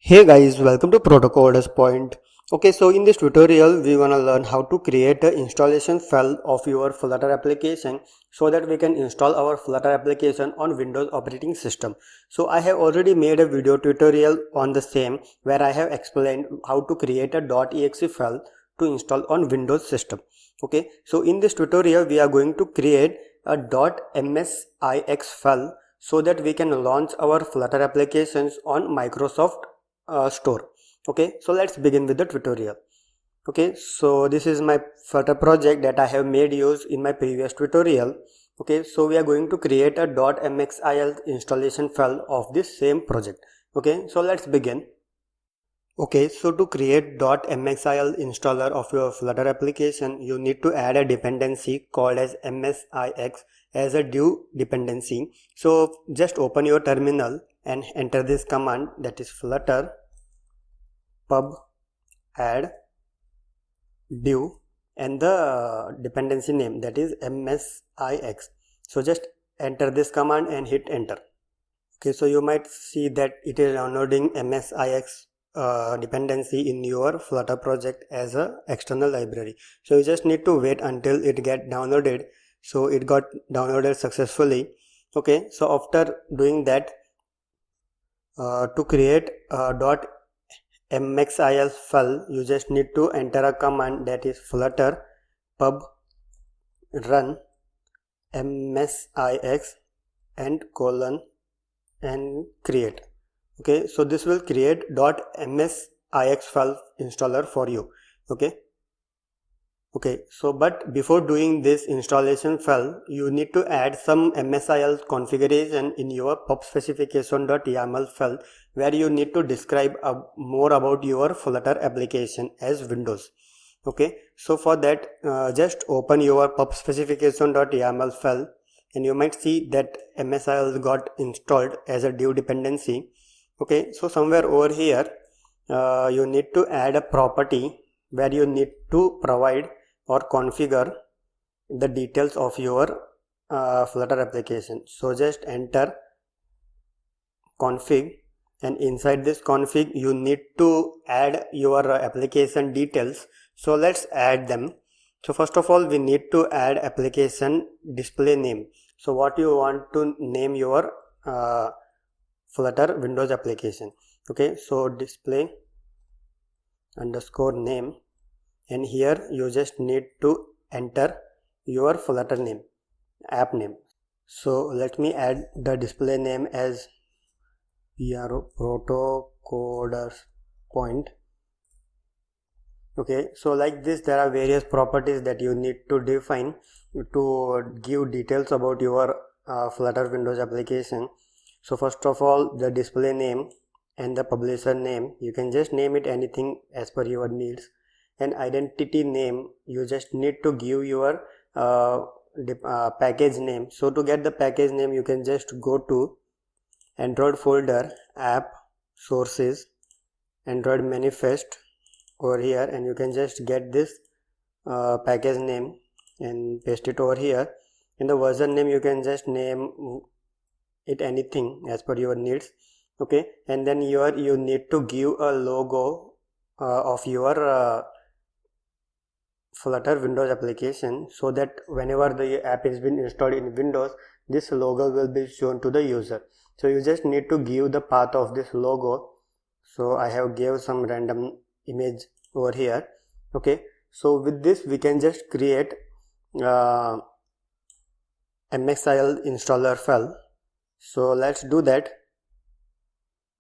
Hey guys, welcome to Proto Coders Point. Okay, so in this tutorial, we wanna learn how to create an installation file of your Flutter application so that we can install our Flutter application on Windows operating system. So I have already made a video tutorial on the same where I have explained how to create a .exe file to install on Windows system. Okay, so in this tutorial, we are going to create a .msix file so that we can launch our Flutter applications on Microsoft store. Okay, so let's begin with the tutorial. Okay, so this is my Flutter project that I have made use in my previous tutorial. Okay, so we are going to create a .mxil installation file of this same project. Okay, so let's begin. Okay, so to create .mxil installer of your Flutter application, you need to add a dependency called as MSIX as a due dependency. So just open your terminal and enter this command, that is flutter pub add due and the dependency name, that is MSIX. So just enter this command and hit enter. Okay, so you might see that it is downloading MSIX dependency in your Flutter project as a external library. So you just need to wait until it get downloaded. So it got downloaded successfully. Okay, so after doing that, to create a .mxil file, you just need to enter a command, that is flutter pub run msix and colon and create. Okay, so this will create .msix file installer for you. Okay, so but before doing this installation file, you need to add some MSIL configuration in your pub specification.yaml file where you need to describe more about your Flutter application as Windows. Okay, so for that, just open your pub specification.yaml file and you might see that MSIL got installed as a due dependency. Okay, so somewhere over here, you need to add a property where you need to provide or configure the details of your Flutter application. So just enter config, and inside this config you need to add your application details. So let's add them. So first of all, we need to add application display name. So what you want to name your Flutter Windows application. Okay, so display underscore name, and here you just need to enter your Flutter name, app name. So let me add the display name as Proto Coders Point. Okay, so like this, there are various properties that you need to define to give details about your Flutter Windows application. So first of all, the display name and the publisher name, you can just name it anything as per your needs. And identity name, you just need to give your package name. So to get the package name, you can just go to Android folder, app, sources, Android manifest over here, and you can just get this package name and paste it over here. In the version name, you can just name it anything as per your needs. Okay, and then here you need to give a logo of your Flutter Windows application, so that whenever the app is been installed in Windows, this logo will be shown to the user. So you just need to give the path of this logo. So I have gave some random image over here. Okay, so with this we can just create MXIL installer file. So let's do that.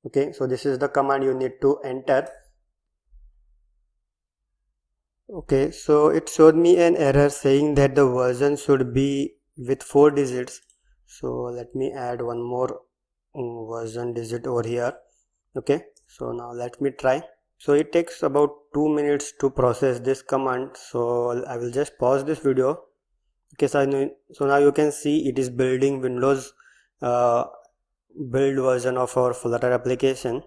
Okay, so this is the command you need to enter. Okay, so it showed me an error saying that the version should be with 4 digits. So let me add one more version digit over here. Okay, so now let me try. So it takes about 2 minutes to process this command. So I will just pause this video. Okay, so now you can see it is building Windows build version of our Flutter application.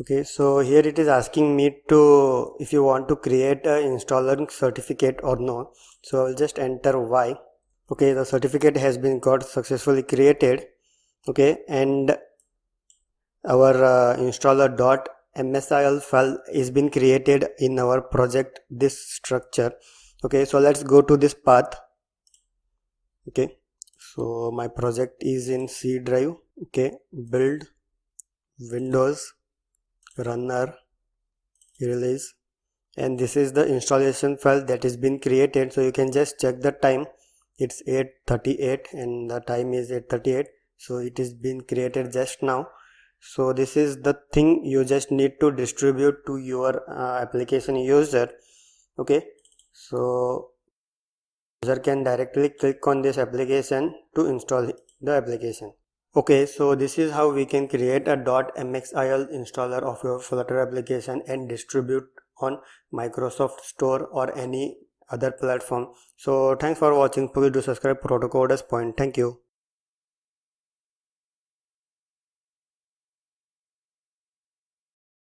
Okay, so here it is asking me to if you want to create a installer certificate or no. So I'll just enter Y. Okay, the certificate has been got successfully created. Okay, and our installer.msil file is been created in our project, this structure. Okay, so let's go to this path. Okay, so my project is in C drive. Okay, build, Windows, runner, release, and this is the installation file that is been created. So you can just check the time, it's 8:38 and the time is 8:38, so it is been created just now. So this is the thing you just need to distribute to your application user. Okay, so user can directly click on this application to install the application. Okay, so this is how we can create a .mxil installer of your Flutter application and distribute on Microsoft Store or any other platform. So thanks for watching. Please do subscribe Proto Coders Point. Thank you.